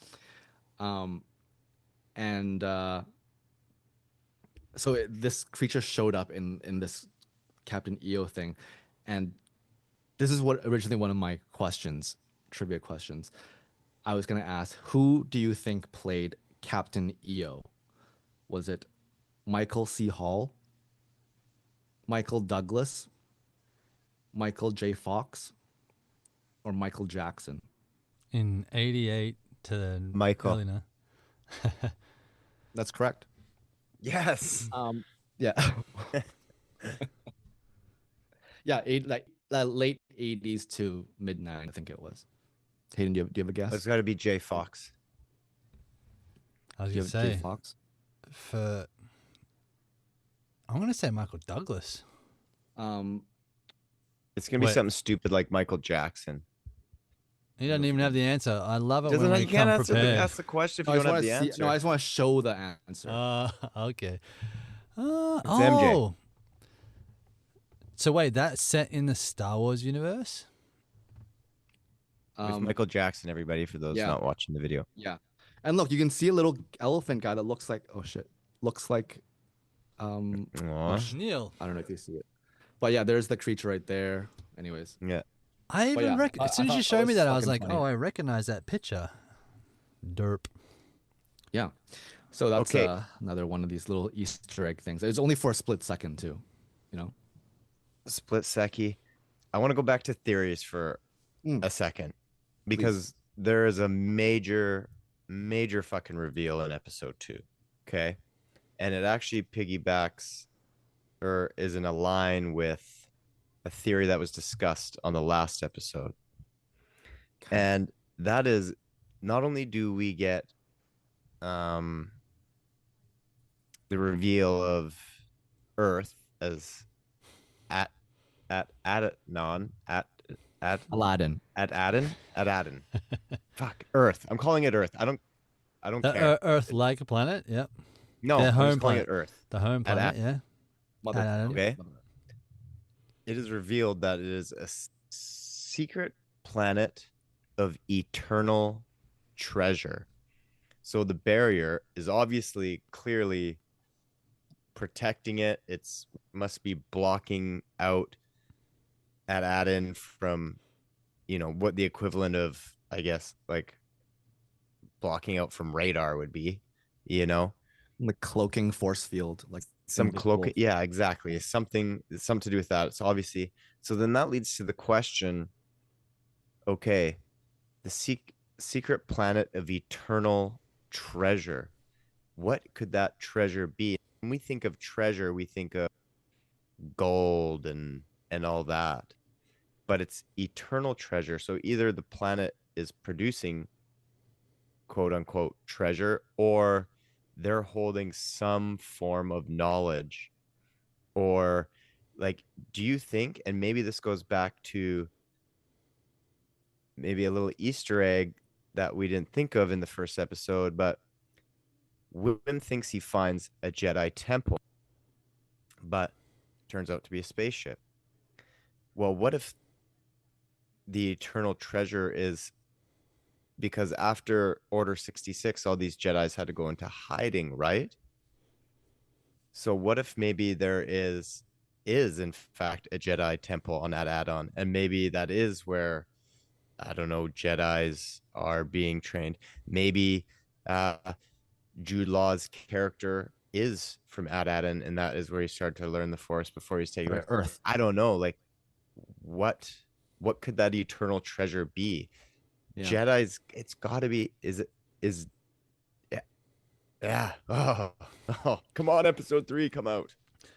So this creature showed up in this Captain EO thing, and this is what originally one of my trivia questions. I was gonna ask, who do you think played Captain EO? Was it Michael C. Hall, Michael Douglas, Michael J. Fox, or Michael Jackson?
In 88 to
Michael.
early now.
That's correct.
Yes.
Yeah. Yeah, late 80s to mid 90s, I think it was. Hayden, do you have a guess?
It's got to be Jay Fox.
I was
Do you
going to
have J.
say,
Fox?
I'm going to say Michael Douglas.
It's gonna be
Wait.
something stupid like Michael Jackson.
He doesn't even have the answer. I love it
Doesn't
when we
you can't
come
answer
prepared.
ask the question if
No,
you
I just
don't have
want
the
to see.
answer.
No, I just want to show the answer.
Okay.
It's MJ.
Oh. So wait, that's set in the Star Wars universe?
With Michael Jackson, everybody, for those
yeah.
not watching the video.
Yeah, and look, you can see a little elephant guy that looks like looks like
Aw.
Neil.
I don't know if you see it, but yeah, there's the creature right there. Anyways,
Yeah.
I even
yeah,
as soon
I
as you
thought
showed
that
me
was
that, I was
fucking
like,
funny.
oh, I recognize that picture. Derp.
yeah. So that's
Okay.
another one of these little Easter egg things. It's only for a split second too, you know.
Split secchi. I want to go back to theories for
Mm.
a second because there is a major fucking reveal in episode 2. Okay. And it actually piggybacks or is in a line with a theory that was discussed on the last episode.
Okay.
And that is not only do we get the reveal of Earth as at
Aladdin.
Adden. Fuck, Earth. I'm calling it Earth. I don't care.
Earth-like planet. Yep.
No,
their
I'm
home
just calling
planet.
it Earth.
The home planet. Yeah.
Mother.
Aladdin.
Okay. It is revealed that it is a secret planet of eternal treasure. So the barrier is obviously clearly protecting it. It's must be blocking out Adden from, what the equivalent of, I guess, like blocking out from radar would be,
The cloaking force field, like
some
invisible.
cloak. Yeah, exactly. It's something to do with that. It's obviously, so then that leads to the question, okay, the secret planet of eternal treasure, what could that treasure be? When we think of treasure, we think of gold and all that, but it's eternal treasure. So either the planet is producing quote unquote treasure, or they're holding some form of knowledge, or like, do you think, and maybe this goes back to maybe a little Easter egg that we didn't think of in the first episode, but Wim thinks he finds a Jedi temple, but turns out to be a spaceship. Well, what if the eternal treasure is because after Order 66, all these Jedis had to go into hiding, right? So what if maybe there is in fact a Jedi temple on that add-on, and maybe that is where, I don't know, Jedis are being trained. Maybe Jude Law's character is from Adden, and that is where he started to learn the Force before he's taken
Right, Earth.
I don't know, like what could that eternal treasure be?
Yeah.
Jedi's, it's got to be, yeah. Oh, come on, episode 3, come out.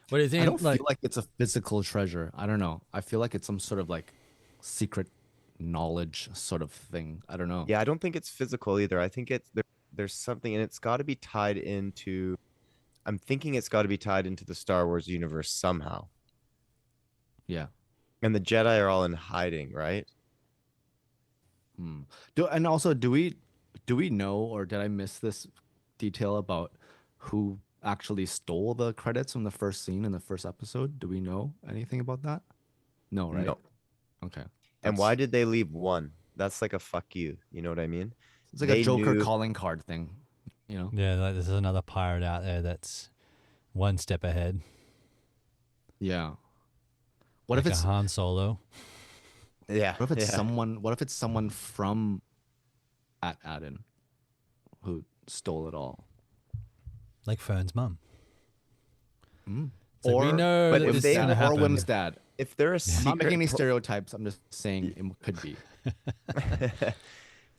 What do you think?
I don't feel like it's a physical treasure. I don't know. I feel like it's some sort of like secret knowledge sort of thing. I don't know.
Yeah, I don't think it's physical either. I think there's something, and it's got to be tied into, I'm thinking it's got to be tied into the Star Wars universe somehow.
Yeah.
And the Jedi are all in hiding, right?
And also, do we know, or did I miss this detail about who actually stole the credits from the first scene in the first episode? Do we know anything about that? No, right?
No.
Okay.
And why did they leave one? That's like a fuck you. You know what I mean?
It's like a Joker calling card thing, you know?
Yeah, like there's another pirate out there that's one step ahead.
Yeah. What
like
if it's
a Han Solo?
Yeah.
What if it's someone? What if it's someone from Adden who stole it all?
Like Fern's mum.
Mm.
Like, we know
but
that
if
this
they-
is gonna
Or
happen.
Wim's dad.
If they're a
I'm
secret,
not making any stereotypes. I'm just saying it could be.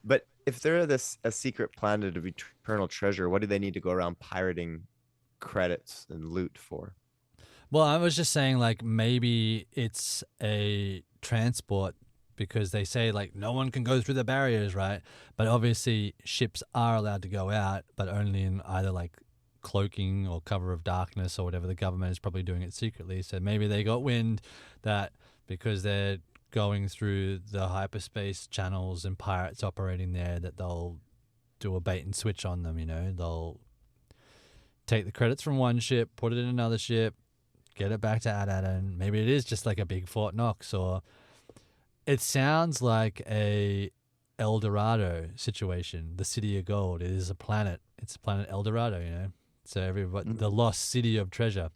but if they're a secret planet of eternal treasure, what do they need to go around pirating credits and loot for?
Well, I was just saying, like, maybe it's a transport because they say, like, no one can go through the barriers, right? But obviously ships are allowed to go out, but only in either, like, cloaking or cover of darkness or whatever. The government is probably doing it secretly. So maybe they got wind that because they're going through the hyperspace channels and pirates operating there that they'll do a bait and switch on them. They'll take the credits from one ship, put it in another ship, get it back to Adadan. Maybe it is just like a big Fort Knox, or it sounds like a El Dorado situation. The City of Gold. It is a planet. It's planet El Dorado. So everybody, the lost city of treasure.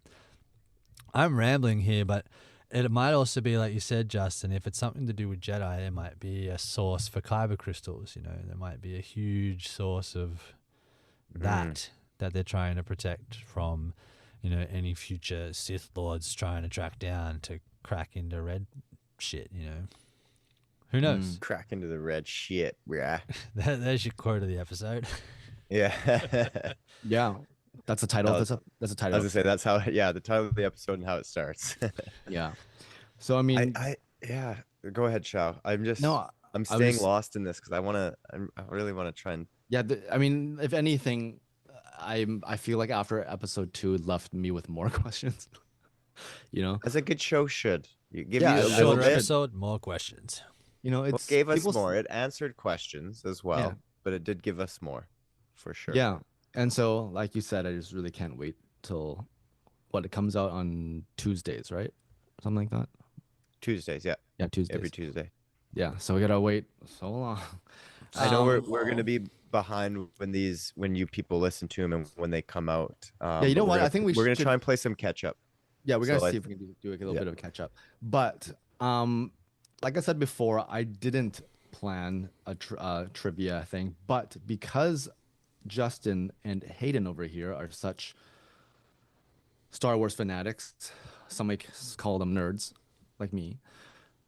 I'm rambling here, but it might also be like you said, Justin. If it's something to do with Jedi, there might be a source for kyber crystals. There might be a huge source of that they're trying to protect from, any future Sith Lords trying to track down to crack into red shit. Who knows?
Crack into the red shit, yeah.
There's your quote of the episode.
Yeah.
Yeah. That's the title. That's a title.
I was gonna say that's how. Yeah, the title of the episode and how it starts.
Yeah. So I mean,
yeah. Go ahead, Shao. I'm staying lost in this because I really want to try and.
Yeah. I mean, if anything, I feel like after episode 2, it left me with more questions.
As a good show should. You give
Yeah,
you a
a
little
Shorter
bit.
episode, more questions.
It
Gave us more. It answered questions as well,
Yeah.
but it did give us more, for sure.
Yeah. And so, like you said, I just really can't wait till it comes out on Tuesdays, right? Something like that.
Tuesdays, yeah.
Yeah, Tuesdays.
Every Tuesday.
Yeah. So we gotta wait so long.
I know we're gonna be behind when you people listen to them and when they come out.
Yeah, you know what? I think
we're gonna
should
try and play some catch up.
Yeah, we're gonna
So
see if we can do a little bit of catch up. But like I said before, I didn't plan a trivia thing, but because Justin and Hayden over here are such Star Wars fanatics, some might call them nerds, like me.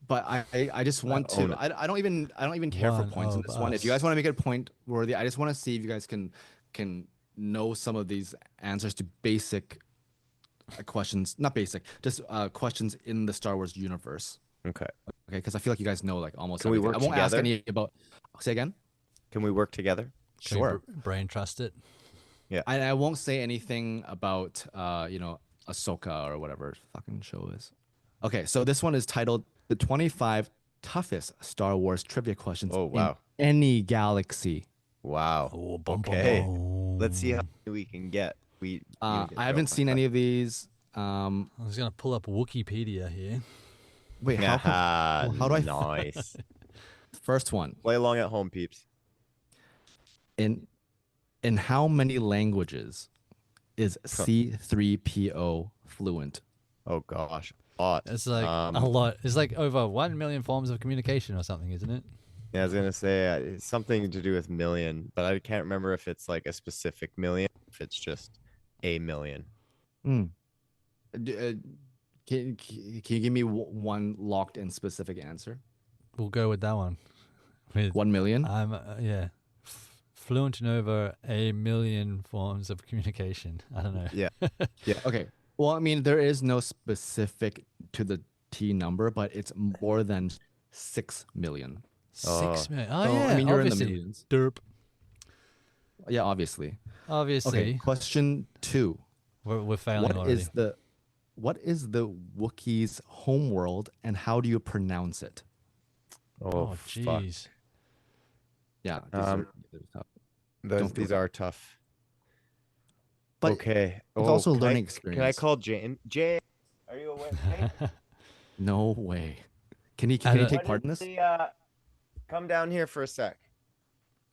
But I just want to. I don't even care for points in this one. If you guys want to make it point worthy, I just want to see if you guys can know some of these answers to basic questions, not basic, just questions in the Star Wars universe.
Okay.
Okay, because I feel like you guys know like almost
Can we
everything.
work
I won't ask
together?
any about. Say again.
Can we work together?
Can we
Sure.
brain trust it.
I won't say anything about Ahsoka or whatever fucking show is. Okay, so this one is titled "The 25 Toughest Star Wars Trivia Questions
Oh, wow.
in Any Galaxy."
Wow.
Oh, bum,
Okay.
bum, bum.
Let's see how many we can get.
I haven't seen any of these.
I was gonna pull up Wikipedia here.
Wait, how do I?
Nice.
First one.
Play along at home, peeps.
In how many languages is C3PO fluent?
Oh gosh, a lot.
It's like a lot. It's like over 1 million forms of communication or something, isn't it?
Yeah, I was gonna say it's something to do with million, but I can't remember if it's like a specific million, if it's just a million.
Can you give me one locked in specific answer?
We'll go with that one. With
1 million?
Fluent in over 1 million forms of communication. I don't know.
Yeah.
Okay. Well, I mean, there is no specific to the T number, but it's more than 6 million.
6 million. Oh,
So,
yeah.
I mean, you're in the
obviously.
millions.
Derp.
Yeah, obviously.
Obviously.
Okay. Question 2.
We're failing already.
What is the Wookiee's homeworld, and how do you pronounce it?
Oh, fuck.
jeez.
Yeah. These are tough.
These are tough.
But
okay.
it's also a
can
learning
Can I
experience.
call Jane? Jane, are you awake?
No way. Can you
I don't-
take part in this?
Come down here for a sec.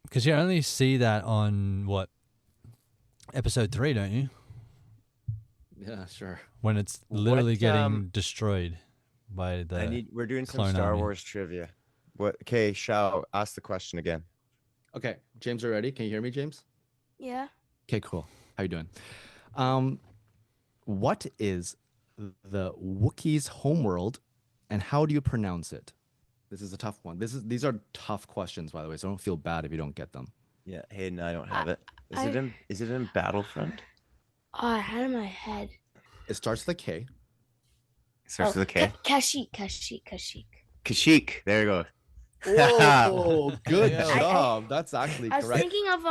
Because you only see that on, episode 3, don't you?
Yeah, sure.
When it's literally
What,
getting destroyed by the...
We're doing some
Clone
Star
Army.
Wars trivia. What? Okay, Shao, ask the question again.
Okay, James, are you ready? Can you hear me, James?
Yeah.
Okay, cool. How you doing? What is the Wookiee's homeworld, and how do you pronounce it? This is a tough one. These are tough questions, by the way, so don't feel bad if you don't get them.
Yeah, Hayden, I don't have it.
I-
Is it in Battlefront?
Oh, I had it in my head.
It starts with a K.
It starts with a K.
Kashyyyk.
Kashyyyk. There you go.
Whoa, good
Yeah.
job. That's actually
I was
correct.
thinking of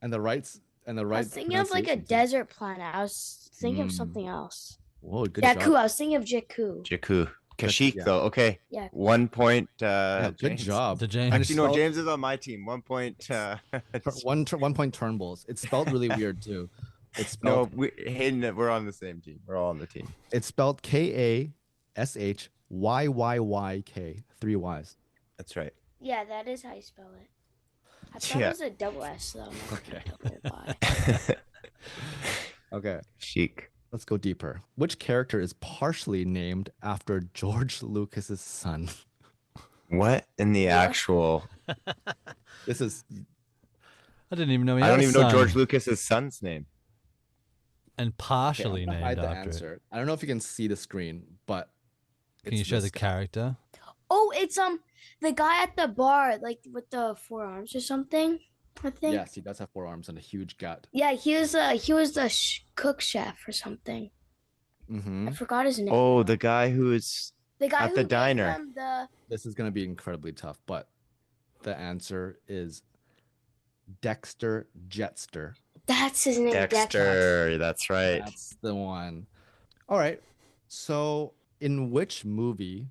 And the right
I was thinking of like a
pronunciation, too.
desert planet. I was thinking of
Mm.
something else.
Whoa, good
Jakku.
job.
I was thinking of Jakku.
Jakku. Kashyyyk,
yeah.
though. Okay.
Yeah.
1 point.
Yeah, good
James.
job.
To James.
And
Actually, no,
spelled-
James is on my team. 1 point.
one 1 point Turnbulls. It's spelled really weird too. It's
No,
spelled
Hayden, we're on the same team. We're all on the team.
it's spelled Kashyyyyk. 3 Y's.
That's right.
Yeah, that is how you spell it. I thought
Yeah.
it was a double S though. not
Okay.
a double Y.
Okay,
Chic.
let's go deeper. Which character is partially named after George Lucas's son?
What in the actual?
This is
I didn't even know he
I
had
don't
a
even know
son.
George Lucas's son's name.
And partially
I'm gonna
named
hide the
after it.
answer. I don't know if you can see the screen, but
Can you
it's
show
this
the
guy.
character?
Oh, it's the guy at the bar, like with the 4 arms or something. I think.
Yes, he does have 4 arms and a huge gut.
Yeah, he was the cook chef or something.
Mm-hmm.
I forgot his name.
Oh, the guy who's
the guy
at
who
the
gave
diner.
them the
This is gonna be incredibly tough, but the answer is Dexter Jetster.
that's his name.
Dexter. That's right.
That's the one. All right. So, in which movie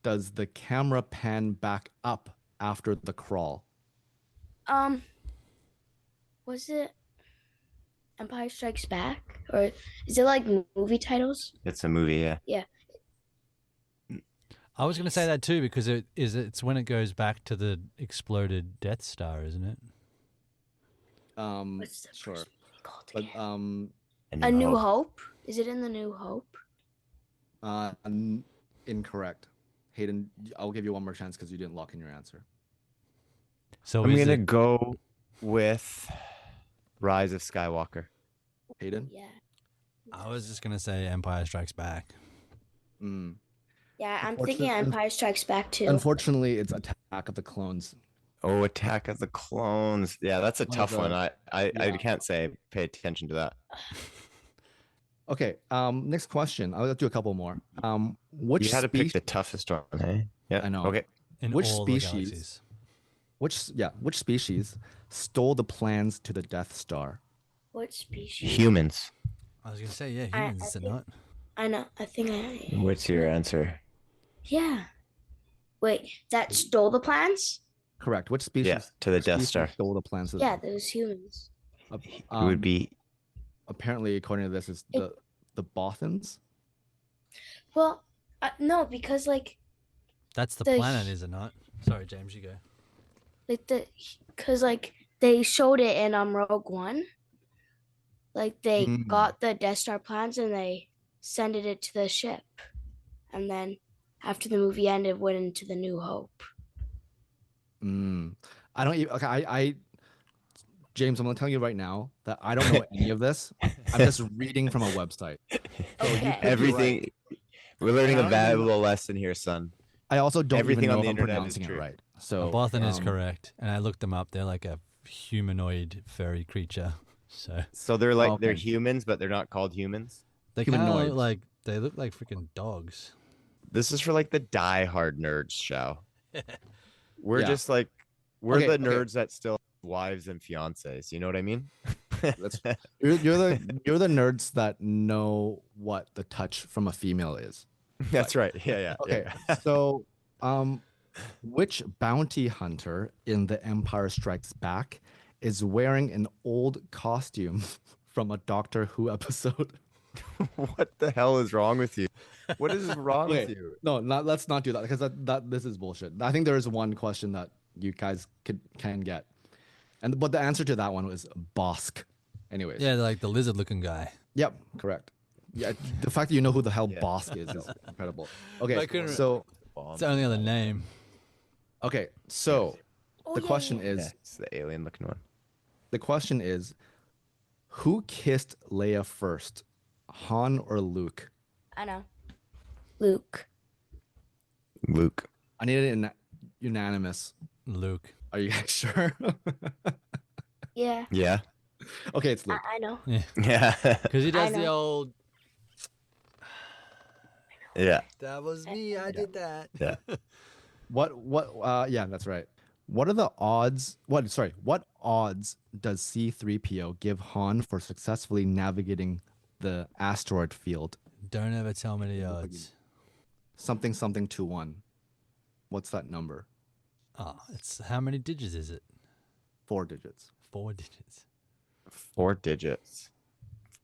does the camera pan back up after the crawl?
Was it Empire Strikes Back, or is it like movie titles?
It's a movie, yeah.
I was going to say that too because it's when it goes back to the exploded Death Star, isn't it?
What's the
Sure.
first movie called
But
again?
And
A
you
New
hope.
Hope. Is it in the New Hope?
Incorrect. Hayden, I'll give you one more chance because you didn't lock in your answer.
So
I'm
is
gonna
it
go with Rise of Skywalker.
Hayden?
Yeah.
I was just going to say Empire Strikes Back.
Mm.
Yeah, I'm thinking
Unfortunately-
Empire Strikes Back too.
Unfortunately, it's Attack of the Clones.
Oh, Attack of the Clones. Yeah, that's a
One of
tough one.
the-
I
yeah.
can't say pay attention to that.
Okay. Next question. I'll do a couple more. Which
You had to pick
species?
the toughest one, hey? Yeah.
I know.
Okay.
In
Which
all the
species?
galaxies.
Which species stole the plans to the Death Star?
What species?
Humans.
I was going to say, yeah,
I
humans, is it
think-
not?
I know. I think I.
What's your answer?
Yeah. Wait, that stole the plans?
Correct. Which species?
Yeah, to the
which
Death
species
Star.
Stole the plans to the
Yeah, those humans.
It would be
apparently, according to this, is the Bothans.
Well, no, because like
That's the
The
planet,
hu-
is it not? Sorry, James, you go.
because they showed it in Rogue One. Like they
Mm.
got the Death Star plans and they sent it to the ship, and then after the movie ended, went into the New Hope.
Mm. I don't even. Okay, James, I'm gonna tell you right now that I don't know any of this. I'm just reading from a website.
Okay.
everything. We're learning
I
a
don't even
valuable lesson here, son.
I also don't
Everything
even
on
know
the
if I'm
internet is
pronouncing it
true.
right. So
Bothan is
um,
correct. And I looked them up. They're like a humanoid furry creature. So
So they're like they're
Okay.
humans, but they're not called humans.
they kind of
Humanoids.
look like, they look like freaking dogs.
This is for like the die-hard nerds, Shao. We're
Yeah.
just like we're
Okay,
the
okay.
nerds that still have wives and fiancés. You know what I mean?
That's you're the nerds that know what the touch from a female is.
That's right. Yeah, yeah.
Okay,
yeah.
so which bounty hunter in The Empire Strikes Back is wearing an old costume from a Doctor Who episode?
What the hell is wrong with you? What is wrong with
Wait.
you?
No, let's not do that because that this is bullshit. I think there is one question that you guys can get, but the answer to that one was Bosk. Anyways,
Yeah, they're like the lizard looking guy.
yep, correct. Yeah, the fact that you know who the hell
Yeah.
Bosk is incredible.
I
Okay,
couldn't-
so
It's the only other name.
okay, so
Oh,
the
yeah,
question
yeah.
is
Yeah, it's the alien looking one.
the question is, who kissed Leia first, Han or Luke?
I know. Luke.
Luke.
I need it in unanimous.
Luke.
Are you guys sure?
Yeah,
Yeah.
Okay, it's Luke.
I know.
Yeah.
Because he
I
does the
know.
old,
yeah.
that was me, I did that.
Yeah.
Yeah, that's right. What are the odds? What odds does C3PO give Han for successfully navigating the asteroid field?
Don't ever tell me the odds.
something something 21. What's that number?
Oh, it's how many digits is it?
4 digits.
4 digits.
4 digits.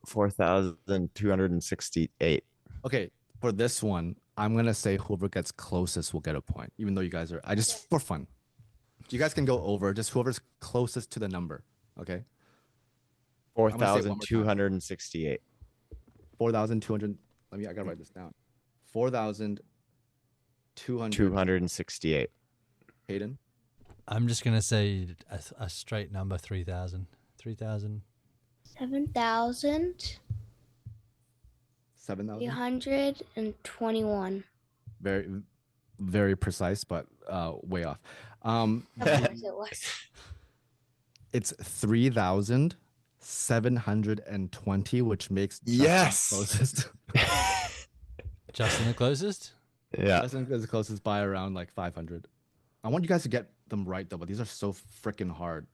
4,268.
Okay, for this one, I'm gonna say whoever gets closest will get a point, even though you guys are. I just for fun. You guys can go over. Just whoever's closest to the number. Okay. gonna say it one more time.
4,268.
4,200. I gotta write this down. 4,200.
268.
Hayden.
I'm just gonna say a straight number, 3,000. 3,000.
7,321.
7,000. Very, very precise, but way off.
Of course it was.
It's 3,720, which makes Justin
Yes!
closest.
Justin the closest?
Yeah.
Justin is closest by around like 500. I want you guys to get them right though, but these are so freaking hard.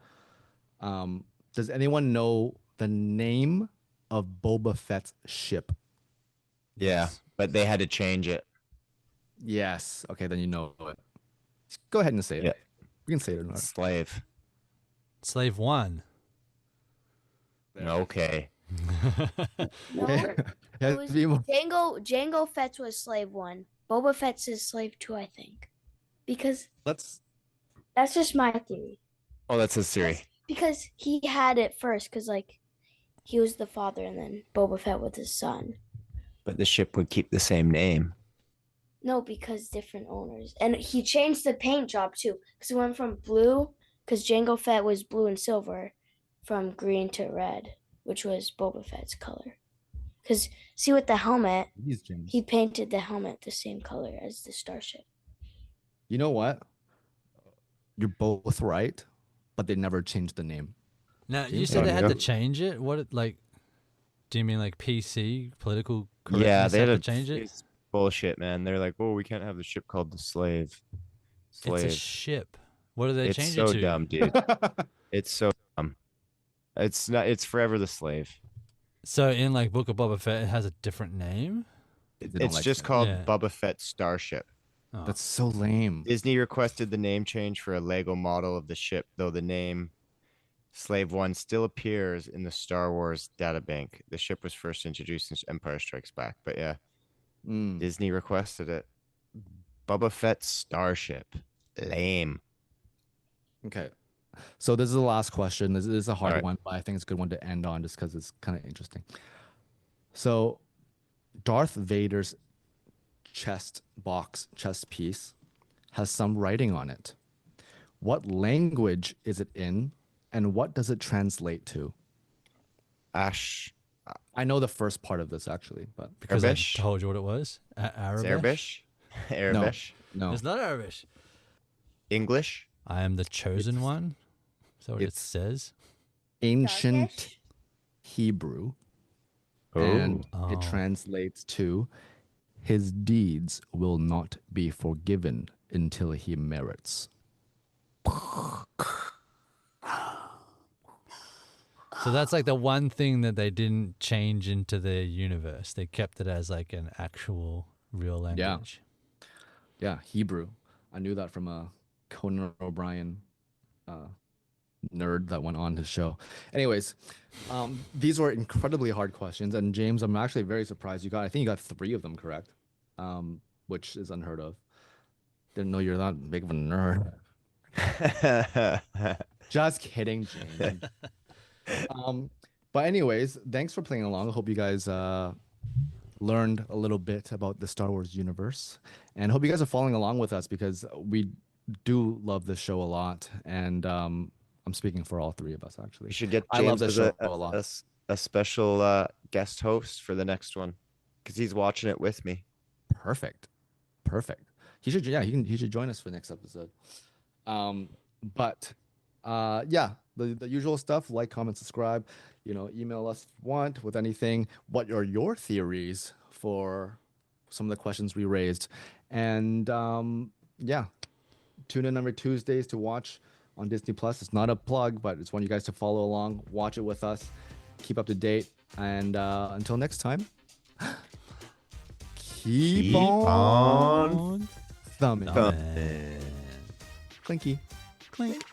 Does anyone know the name of Boba Fett's ship?
Yeah. But they had to change it.
Yes. Okay, then you know it. Just go ahead and say it.
Yeah.
You can say it or not.
Slave.
Slave 1.
Okay.
No, it was Jango Fett's was slave 1. Boba Fett's is slave 2, I think. Because
Let's.
that's just my theory.
Oh, that's his theory.
Because he had it first, because like he was the father, and then Boba Fett was his son.
But the ship would keep the same name.
No, because different owners, and he changed the paint job too, because it went from blue, because Jango Fett was blue and silver, from green to red, which was Boba Fett's color. Because see, with the helmet, he painted the helmet the same color as the starship.
You know what? You're both right, but they never changed the name.
Now, you said they had to change it? Do you mean like PC, political correctness?
Yeah, they had
to
to
change it?
It's bullshit, man. They're like, oh, we can't have the ship called the Slave.
It's a ship. What do they
It's
change
so
it to?
dumb, dude. It's so dumb. It's not. It's forever the Slave.
So in like Book of Boba Fett, it has a different name?
It's just called Boba Fett Starship.
Oh.
That's so lame.
Disney requested the name change for a Lego model of the ship, though the name Slave One still appears in the Star Wars databank. The ship was first introduced in Empire Strikes Back, but yeah, Disney requested it. Boba Fett Starship. Lame.
Okay. So this is the last question. This is a hard
right.
one, but I think it's a good one to end on just because it's kind of interesting. So Darth Vader's chest piece has some writing on it. What language is it in, and what does it translate to?
Ash.
I know the first part of this actually, but
Because
Arabish?
I told you what it was. Arabish?
Arabish? Arabish?
no.
It's not Arabish.
English?
I am the chosen one. Is that what it
it's-
says?
Ancient
Darkish?
Hebrew,
Oh.
and
Oh.
it translates to his deeds will not be forgiven until he merits.
So that's like the one thing that they didn't change into their universe. They kept it as like an actual real language.
Yeah, Hebrew. I knew that from a Conan O'Brien nerd that went on his show. Anyways, these were incredibly hard questions, and James, I'm actually very surprised you got. I think you got 3 of them correct, which is unheard of. Didn't know you're that big of a nerd. Just kidding, James. But anyways, thanks for playing along. I hope you guys learned a little bit about the Star Wars universe, and hope you guys are following along with us because we do love this show a lot, and I'm speaking for all 3 of us actually.
We should get
I love
James
this
as
show a lot.
a special guest host for the next one because he's watching it with me.
Perfect. He should he should join us for the next episode. But the usual stuff, like, comment, subscribe, email us if you want with anything. What are your theories for some of the questions we raised? And tune in every Tuesdays to watch on Disney Plus. It's not a plug, but it's want you guys to follow along, watch it with us, keep up to date, and until next time, keep on thumbing.
thumbing.
Clinky.
Clink.